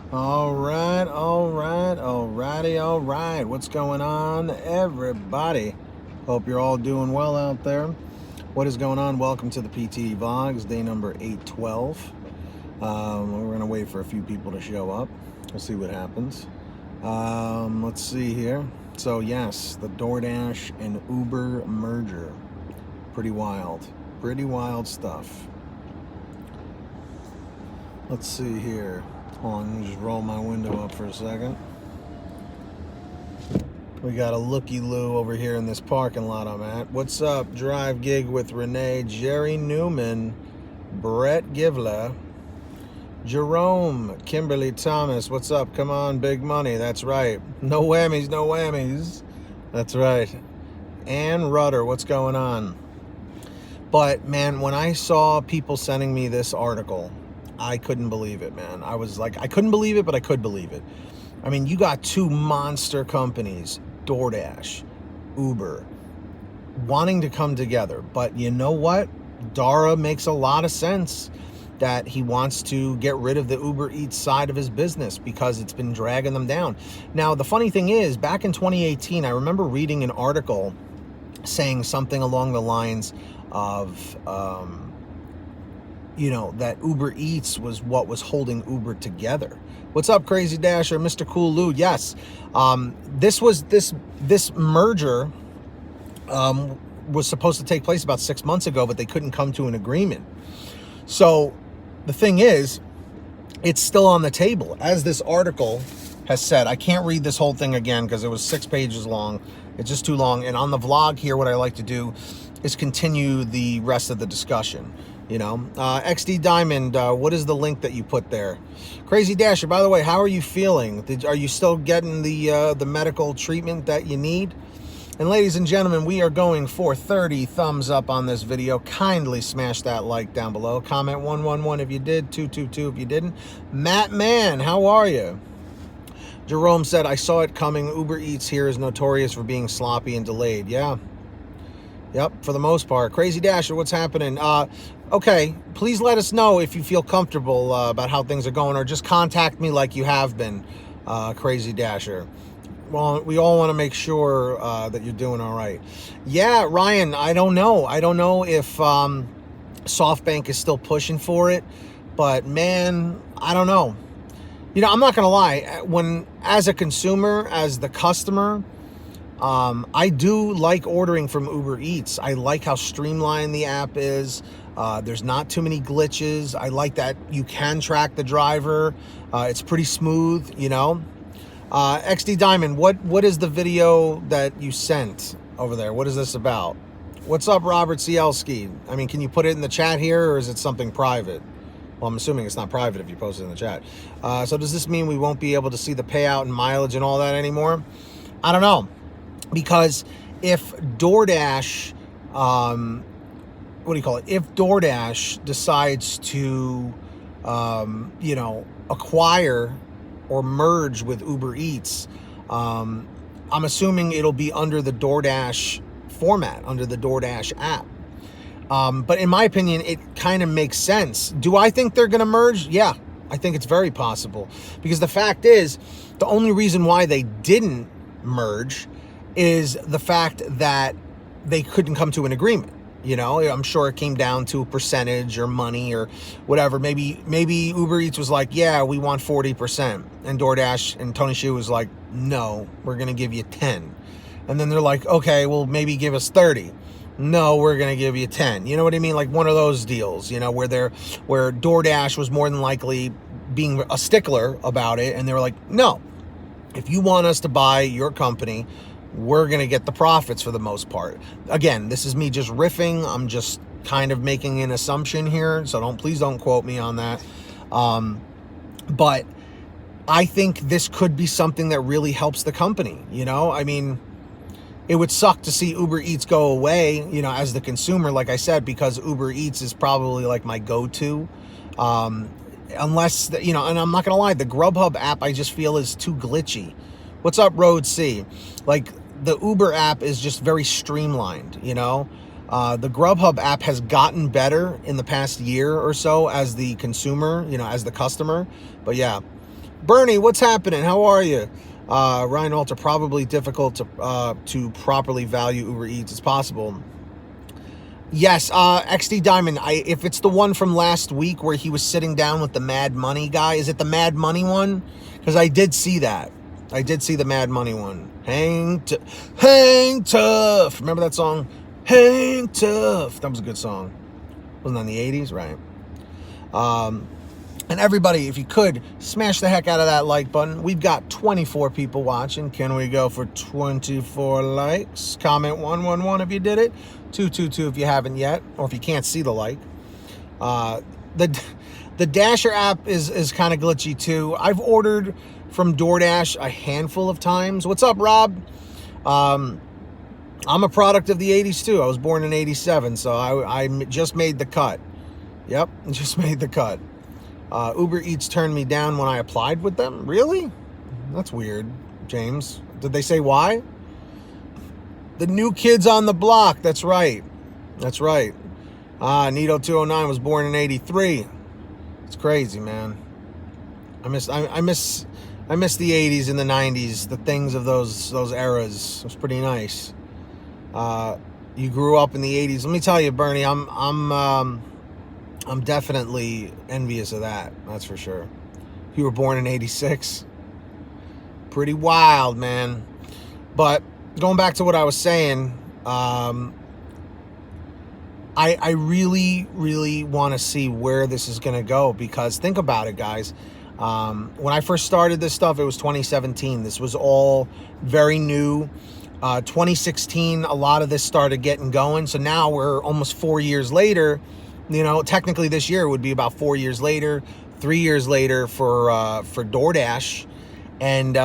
All right. What's going on, everybody? Hope you're all doing well out there. What is going on? Welcome to the PTD Vlogs, day number 812. We're going to wait for a few people to show up. We'll see what happens. Let's see here. So, yes, the DoorDash and Uber merger. Pretty wild. Pretty wild stuff. Let's see here. Hold on, let me just roll my window up for a second. We got a looky-loo over here in this parking lot I'm at. What's up? Drive Gig with Renee, Jerry Newman, Brett Givla, Jerome, Kimberly Thomas. What's up? Come on, big money. That's right. No whammies, no whammies. That's right. Ann Rudder, what's going on? But, man, when I saw people sending me this article, I couldn't believe it, man. I was like, I couldn't believe it, but I could believe it. I mean, you got two monster companies, DoorDash, Uber, wanting to come together. But you know what? Dara makes a lot of sense that he wants to get rid of the Uber Eats side of his business because it's been dragging them down. Now, the funny thing is, back in 2018, I remember reading an article saying something along the lines of, that Uber Eats was what was holding Uber together. What's up, Crazy Dasher, Mr. Cool Lou? Yes, this merger was supposed to take place about 6 months ago, but they couldn't come to an agreement. So the thing is, it's still on the table, as this article has said. I can't read this whole thing again because it was 6 pages long. It's just too long. And on the vlog here, what I like to do is continue the rest of the discussion. XD Diamond, what is the link that you put there? Crazy Dasher, by the way, how are you feeling? Are you still getting the medical treatment that you need? And ladies and gentlemen, we are going for 30 thumbs up on this video. Kindly smash that like down below. Comment 111 if you did, 222 if you didn't. Matt Man, how are you? Jerome said, I saw it coming. Uber Eats here is notorious for being sloppy and delayed. Yeah. Yep, for the most part. Crazy Dasher, what's happening? Okay, please let us know if you feel comfortable about how things are going, or just contact me like you have been, Crazy Dasher. Well, we all want to make sure that you're doing all right. Yeah, Ryan, I don't know. I don't know if SoftBank is still pushing for it, but man, I don't know. I'm not going to lie. As a consumer, as the customer, I do like ordering from Uber Eats. I like how streamlined the app is. There's not too many glitches. I like that you can track the driver. It's pretty smooth, XD Diamond, what is the video that you sent over there? What is this about? What's up, Robert Cielski? I mean, can you put it in the chat here, or is it something private? Well, I'm assuming it's not private if you post it in the chat. So does this mean we won't be able to see the payout and mileage and all that anymore? I don't know. Because if DoorDash, if DoorDash decides to, acquire or merge with Uber Eats, I'm assuming it'll be under the DoorDash format, under the DoorDash app. But in my opinion, it kind of makes sense. Do I think they're going to merge? Yeah, I think it's very possible. Because the fact is, the only reason why they didn't merge is the fact that they couldn't come to an agreement. I'm sure it came down to a percentage or money or whatever. Maybe Uber Eats was like, yeah, we want 40%. And DoorDash and Tony Hsieh was like, no, we're going to give you 10. And then they're like, okay, well, maybe give us 30. No, we're going to give you 10. You know what I mean? Like one of those deals, where DoorDash was more than likely being a stickler about it. And they were like, no, if you want us to buy your company, we're going to get the profits for the most part. Again, this is me just riffing. I'm just kind of making an assumption here, so please don't quote me on that. But I think this could be something that really helps the company. I mean, it would suck to see Uber Eats go away, as the consumer, like I said, because Uber Eats is probably like my go-to. Unless, and I'm not going to lie, the GrubHub app I just feel is too glitchy. What's up, Road C? Like, the Uber app is just very streamlined, The GrubHub app has gotten better in the past year or so as the consumer, as the customer. But yeah, Bernie, what's happening? How are you? Ryan Alter, probably difficult to properly value Uber Eats. It's possible. Yes, XD Diamond. If it's the one from last week where he was sitting down with the Mad Money guy, is it the Mad Money one? Because I did see that. I did see the Mad Money one. Hang tough. Remember that song? Hang tough. That was a good song. Wasn't that in the 80s? Right. And everybody, if you could, smash the heck out of that like button. We've got 24 people watching. Can we go for 24 likes? Comment 111 if you did it. 222 if you haven't yet, or if you can't see the like. The Dasher app is kind of glitchy too. I've ordered from DoorDash a handful of times. What's up, Rob? I'm a product of the 80s too. I was born in 87, so I just made the cut. Yep, just made the cut. Uber Eats turned me down when I applied with them. Really? That's weird, James. Did they say why? The new kids on the block. That's right. That's right. Nito209 was born in 83. It's crazy, man. I miss the 80s and the 90s, the things of those eras. It was pretty nice. You grew up in the 80s. Let me tell you, Bernie, I'm definitely envious of that. That's for sure. You were born in 86. Pretty wild, man. But going back to what I was saying, I really, really want to see where this is going to go, because think about it, guys. When I first started this stuff, it was 2017. This was all very new. 2016, a lot of this started getting going. So now we're almost 4 years later. You know, technically this year would be about 4 years later, 3 years later for DoorDash. And,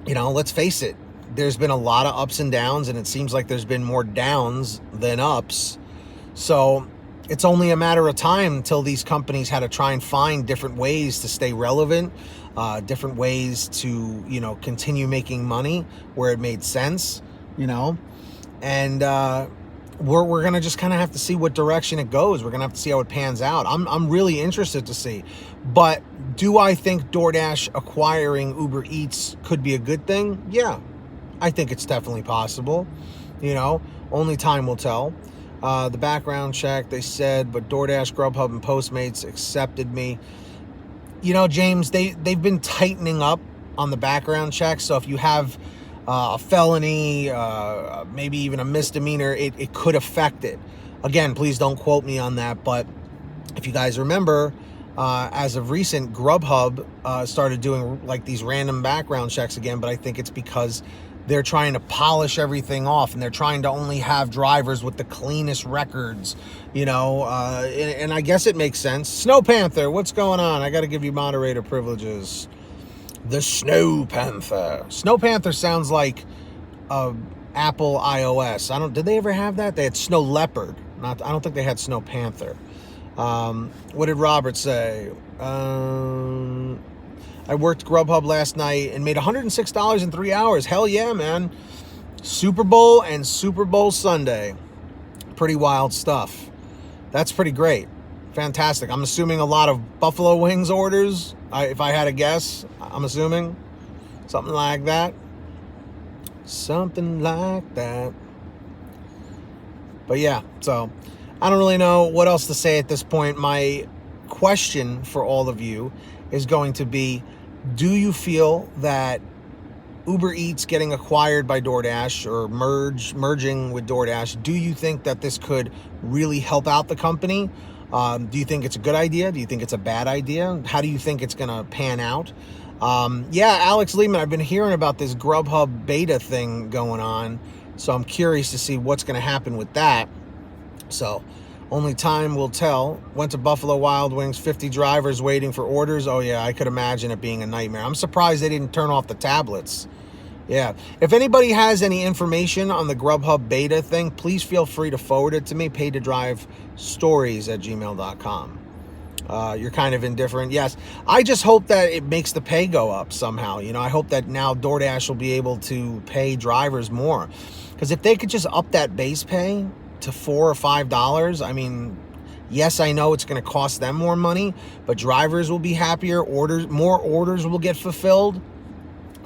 you know, let's face it, there's been a lot of ups and downs, and it seems like there's been more downs than ups. So it's only a matter of time until these companies had to try and find different ways to stay relevant, different ways to, you know, continue making money where it made sense, you know. And, we're going to just kind of have to see what direction it goes. We're going to have to see how it pans out. I'm really interested to see. But do I think DoorDash acquiring Uber Eats could be a good thing? Yeah, I think it's definitely possible. You know, only time will tell. The background check, they said, but DoorDash, GrubHub, and Postmates accepted me. You know, James, they've been tightening up on the background check. So if you have a felony, maybe even a misdemeanor, it could affect it. Again, please don't quote me on that, but if you guys remember, as of recent, GrubHub started doing like these random background checks again, but I think it's because they're trying to polish everything off, and they're trying to only have drivers with the cleanest records, you know, and I guess it makes sense. Snow Panther, what's going on? I got to give you moderator privileges. The Snow Panther. Snow Panther sounds like Apple iOS. Did they ever have that? They had Snow Leopard. I don't think they had Snow Panther. What did Robert say? I worked GrubHub last night and made $106 in 3 hours. Hell yeah, man. Super Bowl and Super Bowl Sunday. Pretty wild stuff. That's pretty great. Fantastic. I'm assuming a lot of Buffalo Wings orders. If I had a guess, I'm assuming something like that. Something like that. But yeah, so I don't really know what else to say at this point. My question for all of you is going to be, do you feel that Uber Eats getting acquired by DoorDash or merging with DoorDash, do you think that this could really help out the company? Do you think it's a good idea? Do you think it's a bad idea? How do you think it's going to pan out? Yeah, Alex Lehman, I've been hearing about this GrubHub beta thing going on, so I'm curious to see what's going to happen with that. So only time will tell. Went to Buffalo Wild Wings, 50 drivers waiting for orders. Oh yeah, I could imagine it being a nightmare. I'm surprised they didn't turn off the tablets. Yeah, if anybody has any information on the GrubHub beta thing, please feel free to forward it to me, paid2drive stories@gmail.com. You're kind of indifferent. Yes, I just hope that it makes the pay go up somehow. You know, I hope that now DoorDash will be able to pay drivers more. Because if they could just up that base pay to $4 or $5, I mean, Yes, I know it's going to cost them more money, but drivers will be happier. More orders will get fulfilled.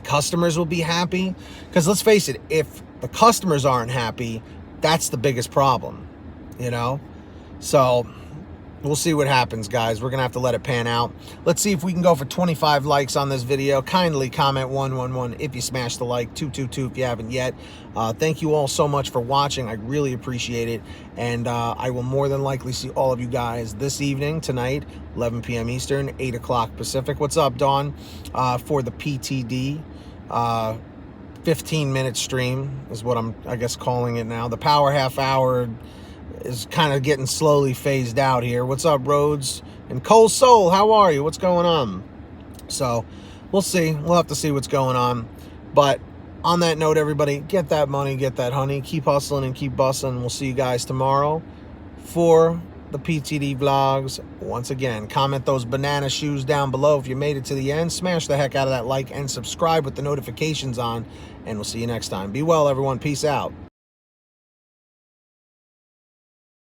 Customers will be happy. Because let's face it, if the customers aren't happy, that's the biggest problem, you know? So we'll see what happens, guys. We're going to have to let it pan out. Let's see if we can go for 25 likes on this video. Kindly comment 111 if you smashed the like, 222 if you haven't yet. Thank you all so much for watching. I really appreciate it. And I will more than likely see all of you guys this evening, tonight, 11 p.m. Eastern, 8 o'clock Pacific. What's up, Dawn? For the PTD 15-minute stream is what I'm, I guess, calling it now. The power half hour is kind of getting slowly phased out here. What's up, Rhodes? And Cole Soul, how are you? What's going on? So we'll see. We'll have to see what's going on. But on that note, everybody, get that money, get that honey. Keep hustling and keep busting. We'll see you guys tomorrow for the PTD Vlogs. Once again, comment those banana shoes down below if you made it to the end. Smash the heck out of that like and subscribe with the notifications on. And we'll see you next time. Be well, everyone. Peace out.